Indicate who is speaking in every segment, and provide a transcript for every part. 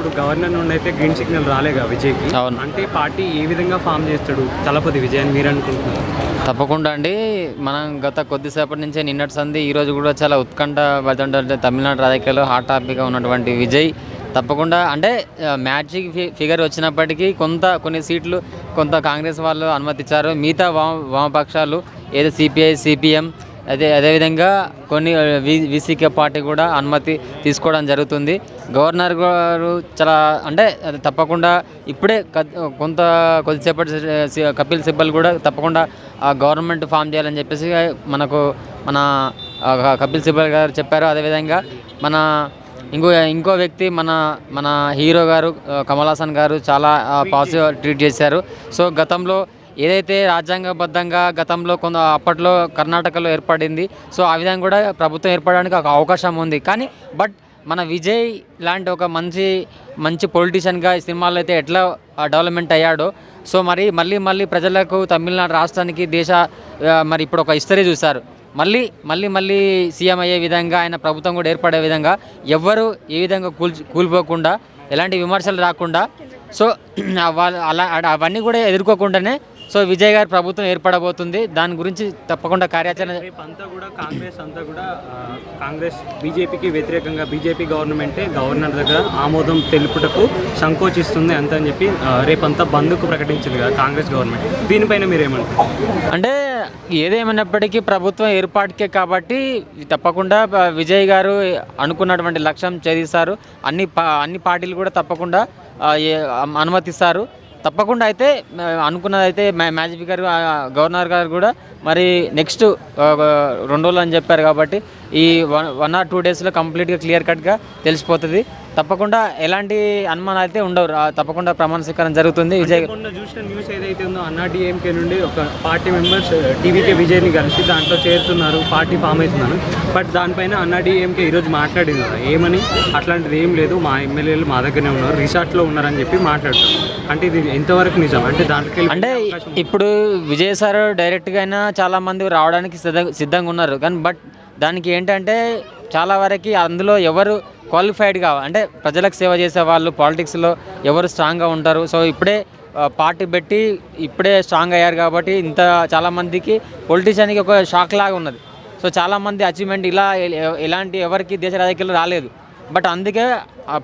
Speaker 1: ఇప్పుడు గవర్నర్ నుండి అయితే గ్రీన్ సిగ్నల్ రాలేగా విజయ్కి.
Speaker 2: అవును.
Speaker 1: అంటే పార్టీ ఏ విధంగా ఫామ్ చేస్తాడు తలపతి విజయ్ అని మీరు అనుకుంటున్నారు?
Speaker 2: తప్పకుండా అండి. మనం గత కొద్దిసేపటి నుంచే నిన్నటి సంధి ఈరోజు కూడా చాలా ఉత్కంఠ పడుతుంటే తమిళనాడు రాజకీయాల్లో హాట్ టాపిక్గా ఉన్నటువంటి విజయ్ తప్పకుండా అంటే మ్యాజిక్ ఫిగర్ వచ్చినప్పటికీ కొన్ని సీట్లు కొంత కాంగ్రెస్ వాళ్ళు అనుమతించారు. మిగతా వామపక్షాలు ఏదో సిపిఐ సిపిఎం అదేవిధంగా కొన్ని విసికే పార్టీ కూడా అనుమతి తీసుకోవడం జరుగుతుంది. గవర్నర్ గారు చాలా అంటే తప్పకుండా ఇప్పుడే కొద్దిసేపటి కపిల్ సిబ్బల్ కూడా తప్పకుండా గవర్నమెంట్ ఫామ్ చేయాలని చెప్పేసి మన కపిల్ సిబ్బల్ గారు చెప్పారు. అదేవిధంగా మన ఇంకో వ్యక్తి మన హీరో గారు కమల్ హాసన్ గారు చాలా పాజిటివ్ ట్వీట్ చేశారు. సో గతంలో ఏదైతే రాజ్యాంగబద్ధంగా గతంలో అప్పట్లో కర్ణాటకలో ఏర్పడింది, సో ఆ విధంగా కూడా ప్రభుత్వం ఏర్పడడానికి ఒక అవకాశం ఉంది. కానీ మన విజయ్ లాంటి ఒక మంచి పొలిటీషియన్గా ఈ సినిమాలో అయితే ఎట్లా డెవలప్మెంట్ అయ్యాడో, సో మళ్ళీ ప్రజలకు తమిళనాడు రాష్ట్రానికి మరి ఇప్పుడు ఒక హిస్టరీ చూశారు. మళ్ళీ సీఎం అయ్యే విధంగా ఆయన ప్రభుత్వం కూడా ఏర్పడే విధంగా ఎవ్వరూ ఏ విధంగా కూలిపోకుండా ఎలాంటి విమర్శలు రాకుండా, సో అవన్నీ కూడా ఎదుర్కోకుండానే సో విజయ్ గారి ప్రభుత్వం ఏర్పడబోతుంది. దాని గురించి తప్పకుండా కార్యాచరణ
Speaker 1: అంతా కూడా కాంగ్రెస్ బీజేపీకి వ్యతిరేకంగా బీజేపీ గవర్నమెంటే గవర్నర్ దగ్గర ఆమోదం తెలుపుటకు సంకోచిస్తుంది అంత అని చెప్పి రేపంతా బంద్కు ప్రకటించింది కదా కాంగ్రెస్ గవర్నమెంట్. దీనిపైన మీరేమంటారు?
Speaker 2: అంటే ఏదేమైనప్పటికీ ప్రభుత్వం ఏర్పాటుకే కాబట్టి తప్పకుండా విజయ్ గారు అనుకున్నటువంటి లక్ష్యం ఛేదిస్తారు. అన్ని పార్టీలు కూడా తప్పకుండా అనుమతిస్తారు. తప్పకుండా అయితే అనుకున్నదైతే మ్యాజిక్ గారు గవర్నర్ గారు కూడా మరి నెక్స్ట్ 2 రోజులు అని చెప్పారు కాబట్టి ఈ 1 or 2 డేస్లో కంప్లీట్గా క్లియర్ కట్గా తెలిసిపోతుంది. తప్పకుండా ఎలాంటి అనుమానాలు అయితే ఉండవు. తప్పకుండా ప్రమాణ స్వీకారం జరుగుతుంది. విజయ్
Speaker 1: చూసిన న్యూస్ ఏదైతే ఉందో అన్నాడీఎంకే నుండి ఒక పార్టీ మెంబర్స్ టీవీకే విజయ్ని కలిసి దాంట్లో చేరుతున్నారు, పార్టీ ఫామ్ అవుతున్నారు. బట్ దానిపైన అన్నాడీఎంకే ఈరోజు మాట్లాడింది ఏమని, అట్లాంటిది ఏం లేదు, మా ఎమ్మెల్యేలు మా దగ్గరనే ఉన్నారు, రిసార్ట్లో ఉన్నారని చెప్పి మాట్లాడుతున్నారు. అంటే ఇది ఎంతవరకు నిజం? అంటే దాంట్లో
Speaker 2: అంటే ఇప్పుడు విజయ్ సార్ డైరెక్ట్గా అయినా చాలామంది రావడానికి సిద్ధంగా ఉన్నారు. కానీ దానికి ఏంటంటే చాలా వరకు అందులో ఎవరు క్వాలిఫైడ్ కావాలి అంటే ప్రజలకు సేవ చేసే వాళ్ళు పాలిటిక్స్లో ఎవరు స్ట్రాంగ్గా ఉంటారు. సో ఇప్పుడే పార్టీ పెట్టి ఇప్పుడే స్ట్రాంగ్ అయ్యారు కాబట్టి చాలామందికి పొలిటీషియన్కి ఒక షాక్ లాగా ఉన్నది. సో చాలామంది అచీవ్మెంట్ ఇలాంటి ఎవరికి దేశ రాజకీయాల్లో రాలేదు. బట్ అందుకే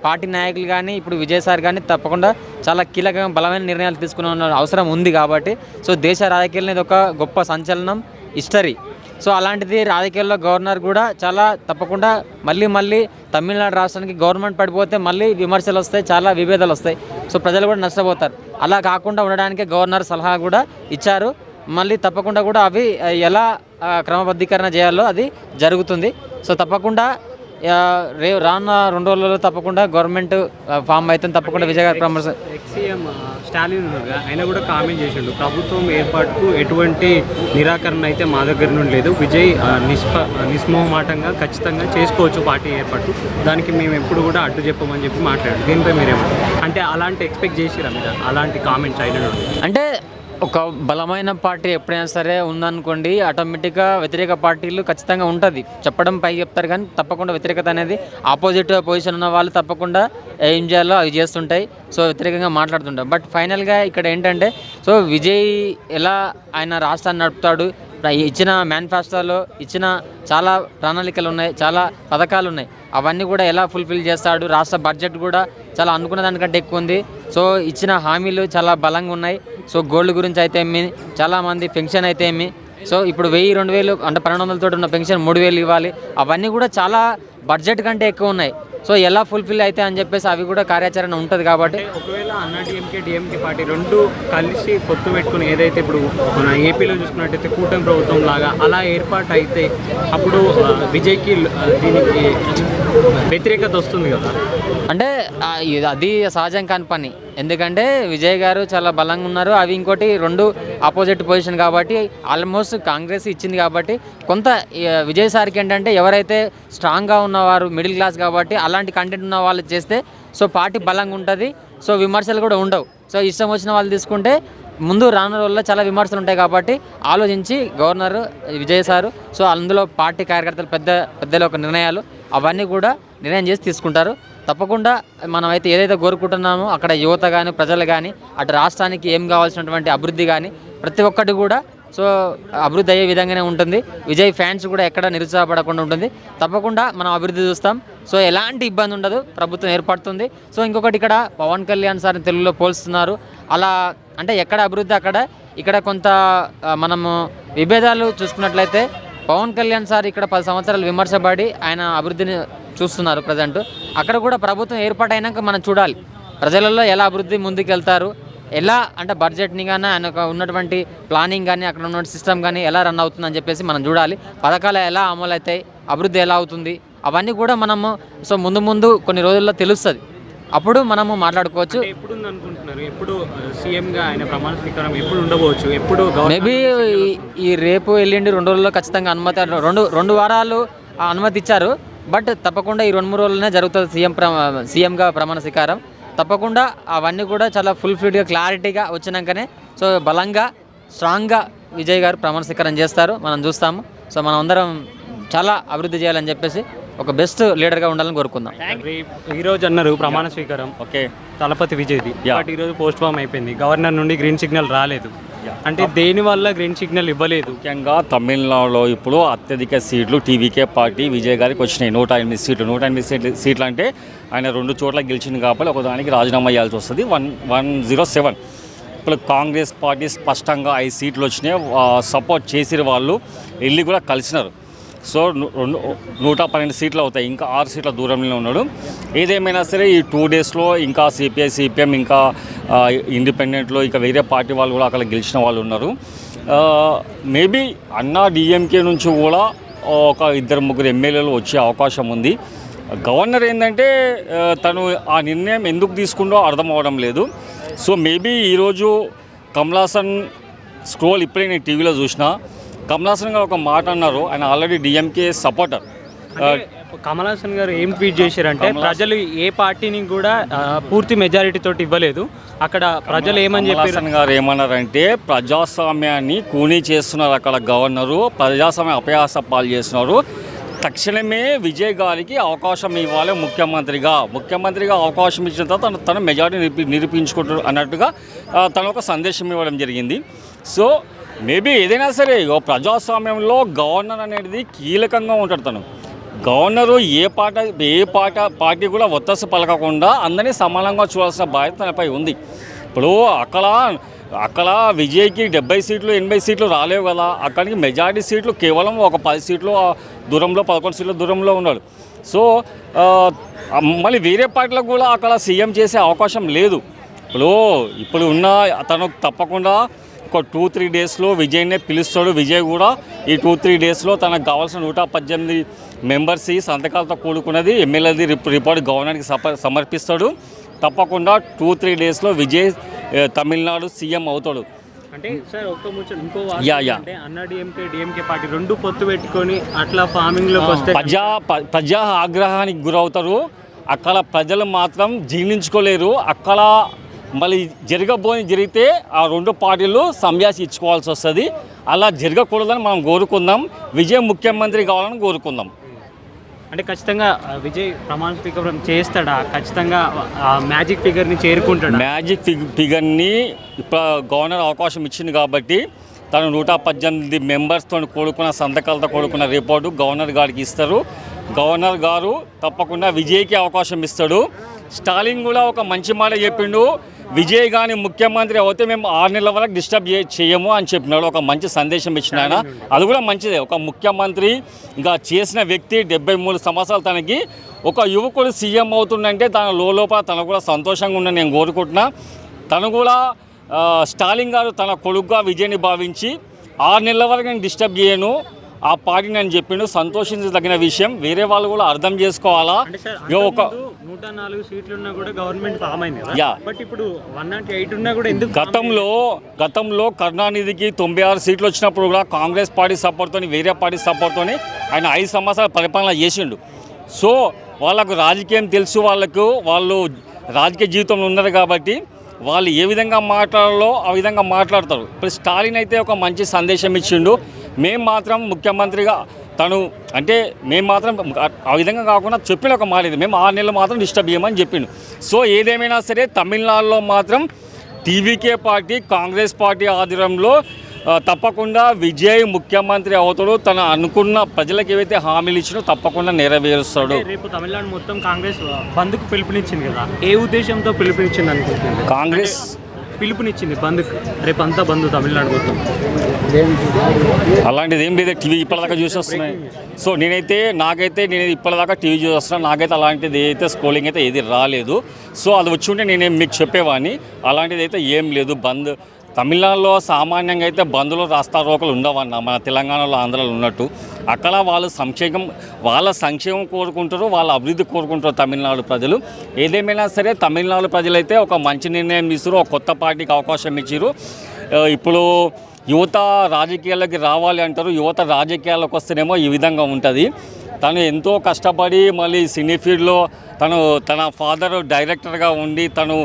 Speaker 2: పార్టీ నాయకులు కానీ ఇప్పుడు విజయ్ సార్ కానీ తప్పకుండా చాలా కీలకంగా బలమైన నిర్ణయాలు తీసుకునే అవసరం ఉంది కాబట్టి సో దేశ రాజకీయాల్లో ఇది ఒక గొప్ప సంచలనం హిస్టరీ. సో అలాంటిది రాజకీయాల్లో గవర్నర్ కూడా చాలా తప్పకుండా మళ్ళీ తమిళనాడు రాష్ట్రానికి గవర్నమెంట్ పడిపోతే మళ్ళీ విమర్శలు వస్తాయి, చాలా విభేదాలు వస్తాయి. సో ప్రజలు కూడా నష్టపోతారు. అలా కాకుండా ఉండడానికి గవర్నర్ సలహా కూడా ఇచ్చారు. మళ్ళీ తప్పకుండా కూడా అవి ఎలా క్రమబద్ధీకరణ చేయాలో అది జరుగుతుంది. సో తప్పకుండా రానున్న 2 రోజులలో తప్పకుండా గవర్నమెంట్ ఫామ్ అవుతుంది. తప్పకుండా విజయ్ గారి ప్రమోషన్
Speaker 1: సీఎం స్టాలిన్ ఆయన కూడా కామెంట్ చేసిండు, ప్రభుత్వం ఏర్పాటుకు ఎటువంటి నిరాకరణ అయితే మా దగ్గర నుండి లేదు, విజయ్ నిస్మోహమాటంగా ఖచ్చితంగా చేసుకోవచ్చు పార్టీ ఏర్పాటు, దానికి మేము ఎప్పుడు కూడా అడ్డు చెప్పమని చెప్పి మాట్లాడారు. దీనిపై మీరేమంటారు? అంటే అలాంటి ఎక్స్పెక్ట్ చేసిరా మీరు అలాంటి కామెంట్స్ అయిన నుండి?
Speaker 2: అంటే ఒక బలమైన పార్టీ ఎప్పుడైనా సరే ఉందనుకోండి ఆటోమేటిక్గా వ్యతిరేక పార్టీలు ఖచ్చితంగా ఉంటుంది. చెప్పడం పైకి చెప్తారు కానీ తప్పకుండా వ్యతిరేకత అనేది ఆపోజిట్ పొజిషన్ ఉన్న వాళ్ళు తప్పకుండా ఏం చేయాలో అవి చేస్తుంటాయి. సో వ్యతిరేకంగా మాట్లాడుతుంటారు. బట్ ఫైనల్గా ఇక్కడ ఏంటంటే సో విజయ్ ఎలా ఆయన రాష్ట్రాన్ని నడుపుతాడు, ఇచ్చిన మేనిఫెస్టోలో ఇచ్చిన చాలా ప్రణాళికలు ఉన్నాయి, చాలా పథకాలు ఉన్నాయి, అవన్నీ కూడా ఎలా ఫుల్ఫిల్ చేస్తాడు. రాష్ట్ర బడ్జెట్ కూడా చాలా అనుకున్న దానికంటే ఎక్కువ ఉంది. సో ఇచ్చిన హామీలు చాలా బలంగా ఉన్నాయి. సో గోల్డ్ గురించి అయితే చాలామంది పెన్షన్ అయితే సో ఇప్పుడు 1000-2000 అంటే 1200 ఉన్న పెన్షన్ 3000 ఇవ్వాలి. అవన్నీ కూడా చాలా బడ్జెట్ కంటే ఎక్కువ ఉన్నాయి. సో ఎలా ఫుల్ఫిల్ అయితే అని చెప్పేసి అవి కూడా కార్యాచరణ ఉంటుంది. కాబట్టి
Speaker 1: ఒకవేళ అన్నాడీఎంకే డిఎంకే పార్టీ 2 కలిసి పొత్తు పెట్టుకుని ఏదైతే ఇప్పుడు మన ఏపీలో చూసుకున్నట్టయితే కూటమి ప్రభుత్వం లాగా అలా ఏర్పాటు అయితే అప్పుడు విజయ్కి దీనికి వ్యతిరేకత వస్తుంది కదా.
Speaker 2: అంటే అది సహజం కాని పని. ఎందుకంటే విజయ్ గారు చాలా బలంగా ఉన్నారు. అవి ఇంకోటి 2 ఆపోజిట్ పొజిషన్ కాబట్టి ఆల్మోస్ట్ కాంగ్రెస్ ఇచ్చింది కాబట్టి కొంత విజయ్ సార్కి ఏంటంటే ఎవరైతే స్ట్రాంగ్గా ఉన్నవారు మిడిల్ క్లాస్ కాబట్టి అలాంటి కంటెంట్ ఉన్న వాళ్ళు చేస్తే సో పార్టీ బలంగా ఉంటుంది. సో విమర్శలు కూడా ఉండవు. సో ఇష్టం వచ్చిన వాళ్ళు తీసుకుంటే ముందు రానున్న రోజుల్లో చాలా విమర్శలు ఉంటాయి కాబట్టి ఆలోచించి గవర్నర్ విజయ్ సారు సో అందులో పార్టీ కార్యకర్తలు పెద్దల ఒక నిర్ణయాలు అవన్నీ కూడా నిర్ణయం చేసి తీసుకుంటారు. తప్పకుండా మనమైతే ఏదైతే కోరుకుంటున్నామో అక్కడ యువత కానీ ప్రజలు కానీ అటు రాష్ట్రానికి ఏం కావాల్సినటువంటి అభివృద్ధి కానీ ప్రతి ఒక్కటి కూడా సో అభివృద్ధి అయ్యే విధంగానే ఉంటుంది. విజయ్ ఫ్యాన్స్ కూడా ఎక్కడ నిరుత్సాహపడకుండా ఉంటుంది. తప్పకుండా మనం అభివృద్ధి చూస్తాం. సో ఎలాంటి ఇబ్బంది ఉండదు, ప్రభుత్వం ఏర్పడుతుంది. సో ఇంకొకటి ఇక్కడ పవన్ కళ్యాణ్ సార్ని తెలుగులో పోల్స్తున్నారు. అలా అంటే ఎక్కడ అభివృద్ధి అక్కడ, ఇక్కడ కొంత మనము విభేదాలు చూసుకున్నట్లయితే పవన్ కళ్యాణ్ సార్ ఇక్కడ 10 సంవత్సరాలు విమర్శపడి ఆయన అభివృద్ధిని చూస్తున్నారు ప్రజెంట్. అక్కడ కూడా ప్రభుత్వం ఏర్పాటైనాక మనం చూడాలి ప్రజలలో ఎలా అభివృద్ధి ముందుకెళ్తారు, ఎలా అంటే బడ్జెట్ని కానీ ఆయన ఉన్నటువంటి ప్లానింగ్ కానీ అక్కడ ఉన్న సిస్టమ్ కానీ ఎలా రన్ అవుతుందని చెప్పేసి మనం చూడాలి. పథకాలు ఎలా అమలు అవుతాయి, అభివృద్ధి ఎలా అవుతుంది, అవన్నీ కూడా మనము సో ముందు కొన్ని రోజుల్లో తెలుస్తుంది. అప్పుడు మనము మాట్లాడుకోవచ్చు.
Speaker 1: ఎప్పుడు అనుకుంటున్నారు, ఎప్పుడు సీఎంగా ఆయన ప్రమాణ స్వీకారం ఎప్పుడు ఉండవచ్చు, ఎప్పుడు
Speaker 2: మేబీ ఈ రేపు ఎల్లుండి 2 రోజుల్లో ఖచ్చితంగా అనుమతి, రెండు వారాలు అనుమతి ఇచ్చారు. బట్ తప్పకుండా ఈ 2-3 రోజులనే జరుగుతుంది సీఎంగా ప్రమాణ స్వీకారం. తప్పకుండా అవన్నీ కూడా చాలా ఫుల్ఫిల్డ్గా క్లారిటీగా వచ్చినాకనే సో బలంగా స్ట్రాంగ్గా విజయ్ గారు ప్రమాణ స్వీకారం చేస్తారు, మనం చూస్తాము. సో మనం అందరం చాలా అభివృద్ధి చేయాలని చెప్పేసి ఒక బెస్ట్ లీడర్గా ఉండాలని కోరుకుందాం.
Speaker 1: ఈరోజు అన్నారు ప్రమాణ స్వీకారం ఓకే తలపతి విజయ్ది, బట్ ఈరోజు పోస్ట్ పోన్ అయిపోయింది. గవర్నర్ నుండి గ్రీన్ సిగ్నల్ రాలేదు. అంటే దేనివల్ల గ్రీన్ సిగ్నల్ ఇవ్వలేదు?
Speaker 3: ముఖ్యంగా తమిళనాడులో ఇప్పుడు అత్యధిక సీట్లు టీవీకే పార్టీ విజయ్ గారికి వచ్చినాయి. 108 సీట్లు. 108 సీట్లు అంటే ఆయన 2 చోట్ల గెలిచింది కాబట్టి ఒకదానికి రాజీనామా చేయాల్సి వస్తుంది. 107. ఇప్పుడు కాంగ్రెస్ పార్టీ స్పష్టంగా 5 సీట్లు వచ్చినాయి. సపోర్ట్ చేసిన వాళ్ళు వెళ్ళి కూడా కలిసినారు. సో 112 సీట్లు అవుతాయి. ఇంకా 6 సీట్ల దూరంలో ఉన్నాడు. ఏదేమైనా సరే ఈ 2 డేస్లో ఇంకా సిపిఐ సిపిఎం ఇంకా ఇండిపెండెంట్లో ఇంకా వేరే పార్టీ వాళ్ళు కూడా అక్కడ గెలిచిన వాళ్ళు ఉన్నారు. మేబీ అన్నా డిఎంకే నుంచి కూడా ఒక 2-3 ఎమ్మెల్యేలు వచ్చే అవకాశం ఉంది. గవర్నర్ ఏంటంటే తను ఆ నిర్ణయం ఎందుకు తీసుకుందో అర్థం అవ్వడం లేదు. సో మేబీ ఈరోజు కమలాసన్ స్క్రోల్ ఇప్పుడే నేను టీవీలో చూసిన, కమలాసన్ గారు ఒక మాట అన్నారు. ఆయన already DMK supporter.
Speaker 1: Kamal Haasan గారు ఏం ట్వీట్ చేశారంటే ప్రజలు ఏ పార్టీని కూడా పూర్తి మెజారిటీ తోటి ఇవ్వలేదు. అక్కడ ప్రజలు ఏమని చెప్పారు?
Speaker 3: కమల్ హాసన్ గారు ఏమన్నారంటే ప్రజాస్వామ్యాన్ని కూనీ చేస్తున్నారు అక్కడ గవర్నరు, ప్రజాస్వామ్య అపయాస పాలు చేస్తున్నారు. తక్షణమే విజయ్ గారికి అవకాశం ఇవ్వాలి ముఖ్యమంత్రిగా అవకాశం ఇచ్చిన తర్వాత తన మెజారిటీ నిరూపించుకుంటారు అన్నట్టుగా తను ఒక సందేశం ఇవ్వడం జరిగింది. సో మేబీ ఏదైనా సరే ప్రజాస్వామ్యంలో గవర్నర్ అనేది కీలకంగా ఉంటాడు. తను గవర్నరు ఏ పార్టీ కూడా ఒత్తసు పలకకుండా అందరినీ సమానంగా చూడాల్సిన బాధ్యత తనపై ఉంది. ఇప్పుడు అక్కడ విజయ్కి 70 సీట్లు 80 సీట్లు రాలేవు కదా. అక్కడికి మెజారిటీ సీట్లు కేవలం ఒక 10 సీట్లు దూరంలో 11 సీట్ల దూరంలో ఉన్నాడు. సో మళ్ళీ వేరే పార్టీలకు కూడా అక్కడ సీఎం చేసే అవకాశం లేదు. ఇప్పుడు ఉన్న తను తప్పకుండా ఒక 2-3 డేస్లో విజయ్నే పిలుస్తాడు. విజయ్ కూడా ఈ 2-3 డేస్లో తనకు కావాల్సిన 118 మెంబర్స్ సంతకాలతో కూడుకున్నది ఎమ్మెల్యేది రిపోర్ట్ గవర్నర్కి సమర్పిస్తాడు. తప్పకుండా 2-3 డేస్లో విజయ్ తమిళనాడు సీఎం అవుతాడు.
Speaker 1: అంటే సార్ ఒక్క ముచ్చట ఇంకో అంటే అన్నా డిఎంకే పార్టీ 2 పొత్తు పెట్టుకొని అట్లా ఫార్మింగ్లోకి వస్తే
Speaker 3: ప్రజా ఆగ్రహానికి గురవుతారు. అక్కడ ప్రజలు మాత్రం జీర్ణించుకోలేరు. అక్కడ మళ్ళీ జరిగితే ఆ 2 పార్టీలు సంయాసి ఇచ్చుకోవాల్సి వస్తుంది. అలా జరగకూడదని మనం కోరుకుందాం. విజయ్ ముఖ్యమంత్రి కావాలని కోరుకుందాం.
Speaker 1: అంటే ఖచ్చితంగా విజయ్ ప్రమాణ స్వీకారం చేస్తాడా? ఖచ్చితంగా మ్యాజిక్ ఫిగర్ని చేరుకుంటాడు.
Speaker 3: మ్యాజిక్ ఫిగర్ని ఇప్పుడు గవర్నర్ అవకాశం ఇచ్చింది కాబట్టి తను 118 మెంబర్స్తో కూడుకున్న సంతకాలతో కూడుకున్న రిపోర్టు గవర్నర్ గారికి ఇస్తారు. గవర్నర్ గారు తప్పకుండా విజయ్కి అవకాశం ఇస్తాడు. స్టాలిన్ కూడా ఒక మంచి మాట చెప్పిండు. విజయ్ కానీ ముఖ్యమంత్రి అయితే మేము 6 నెలల వరకు డిస్టర్బ్ చేయము అని చెప్పినాడు. ఒక మంచి సందేశం ఇచ్చిన ఆయన. అది కూడా మంచిదే. ఒక ముఖ్యమంత్రి ఇంకా చేసిన వ్యక్తి 73 సంవత్సరాలు తనకి ఒక యువకుడు సీఎం అవుతుందంటే తన లోపల తను కూడా సంతోషంగా ఉందని నేను కోరుకుంటున్నా. తను కూడా స్టాలిన్ గారు తన కొడుకుగా విజయ్ని భావించి 6 నెలల వరకు నేను డిస్టర్బ్ చేయను ఆ పార్టీని అని చెప్పిండు. సంతోషించదగిన విషయం. వేరే వాళ్ళు కూడా అర్థం చేసుకోవాలా.
Speaker 1: ఒక 104 సీట్లు ఉన్నా కూడా గవర్నమెంట్ ఫామ్ అయింది కదా. బట్ ఇప్పుడు 108 ఉన్నా కూడా ఎందుకు?
Speaker 3: గతంలో కరుణానిధికి 96 సీట్లు వచ్చినప్పుడు కూడా కాంగ్రెస్ పార్టీ సపోర్ట్తో వేరే పార్టీ సపోర్ట్తో ఆయన 5 సంవత్సరాలు పరిపాలన చేసిండు. సో వాళ్ళకు రాజకీయం తెలుసు, వాళ్ళు రాజకీయ జీవితంలో ఉన్నారు కాబట్టి వాళ్ళు ఏ విధంగా మాట్లాడాలో ఆ విధంగా మాట్లాడతారు. ఇప్పుడు స్టాలిన్ అయితే ఒక మంచి సందేశం ఇచ్చిండు. మేము మాత్రం తను అంటే మేము మాత్రం ఆ విధంగా కాకుండా చెప్పిన ఒక మాట ఇది, మేము 6 నెలలు మాత్రం డిస్టర్బ్ చేయమని చెప్పిండు. సో ఏదేమైనా సరే తమిళనాడులో మాత్రం టీవీకే పార్టీ కాంగ్రెస్ పార్టీ ఆధ్వర్యంలో తప్పకుండా విజయ్ ముఖ్యమంత్రి అవుతాడు. తను అనుకున్న ప్రజలకు ఏవైతే హామీలు ఇచ్చినో తప్పకుండా నెరవేరుస్తాడు.
Speaker 1: రేపు తమిళనాడు మొత్తం కాంగ్రెస్ బంద్కు పిలుపునిచ్చింది కదా, ఏ ఉద్దేశంతో పిలుపునిచ్చింది అనుకుంటున్నారు?
Speaker 3: కాంగ్రెస్
Speaker 1: పిలుపునిచ్చింది బంద్కు, రేపు అంతా బంద్ తమిళనాడు మొత్తం.
Speaker 3: అలాంటిది ఏం లేదు, టీవీ ఇప్పటిదాకా చూసి వస్తున్నాయి. సో నేను ఇప్పటిదాకా టీవీ చూసి వస్తున్నాను. నాకైతే అలాంటిది అయితే స్క్రోలింగ్ అయితే ఏది రాలేదు. సో అది వచ్చి ఉంటే నేనేం మీకు చెప్పేవాడిని. అలాంటిది అయితే ఏం లేదు. బంద్ తమిళనాడులో సామాన్యంగా అయితే బంద్లో రాస్తారోకలు ఉండవన్న, మన తెలంగాణలో ఆంధ్రాలో ఉన్నట్టు. అక్కడ వాళ్ళ సంక్షేమం కోరుకుంటారు, వాళ్ళ అభివృద్ధి కోరుకుంటారు తమిళనాడు ప్రజలు. ఏదేమైనా సరే తమిళనాడు ప్రజలైతే ఒక మంచి నిర్ణయం తీసుకురు, ఒక కొత్త పార్టీకి అవకాశం ఇచ్చారు. ఇప్పుడు యువత రాజకీయాల్లోకి రావాలి అంటారు. యువత రాజకీయాల్లోకి వస్తేనేమో ఈ విధంగా ఉంటుంది. తను ఎంతో కష్టపడి మళ్ళీ సినీ ఫీల్డ్లో తన ఫాదర్ డైరెక్టర్గా ఉండి తను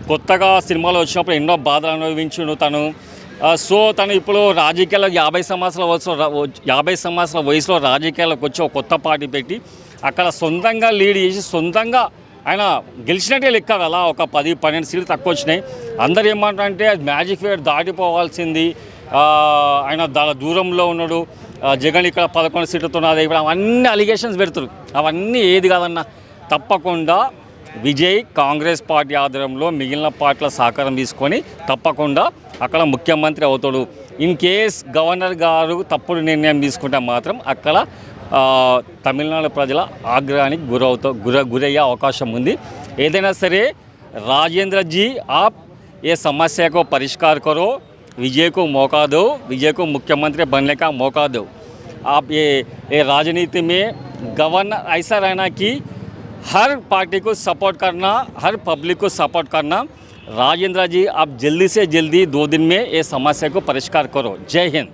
Speaker 3: కొత్తగా సినిమాలో వచ్చినప్పుడు ఎన్నో బాధలు అనుభవించును తను. సో తను ఇప్పుడు రాజకీయాల్లో 50 సంవత్సరాల వయసులో రాజకీయాల్లోకి వచ్చి ఒక కొత్త పార్టీ పెట్టి అక్కడ సొంతంగా లీడ్ చేసి సొంతంగా ఆయన గెలిచినట్టే లెక్క కదా. ఒక 10-12 సీట్లు తక్కువ వచ్చినాయి. అందరు ఏమంటారంటే అది మ్యాజిక్ ఫిగర్ దాటిపోవాల్సింది, ఆయన దూరంలో ఉన్నాడు, జగన్ ఇక్కడ 11 సీట్లతో ఉన్నది. ఇప్పుడు అవన్నీ అలిగేషన్స్ పెడుతున్నారు. అవన్నీ ఏది కాదన్న, తప్పకుండా విజయ్ కాంగ్రెస్ పార్టీ ఆధ్వర్యంలో మిగిలిన పార్టీల సహకారం తీసుకొని తప్పకుండా అక్కడ ముఖ్యమంత్రి అవుతాడు. ఇన్ కేస్ గవర్నర్ గారు తప్పుడు నిర్ణయం తీసుకుంటే మాత్రం అక్కడ తమిళనాడు ప్రజల ఆగ్రహానికి గురయ్యే అవకాశం ఉంది. ఏదైనా సరే राजेंद्र जी आप ये समस्या को परिष्कार करो, विजय को मौका दो, विजय को मुख्यमंत्री बनने का मौका दो। आप ये राजनीति में गवर्नर ऐसा रहना कि हर पार्टी को सपोर्ट करना, हर पब्लिक को सपोर्ट करना। राजेंद्र जी आप जल्दी से जल्दी 2 दिन में ये समस्या को परिष्कार करो। जय हिंद।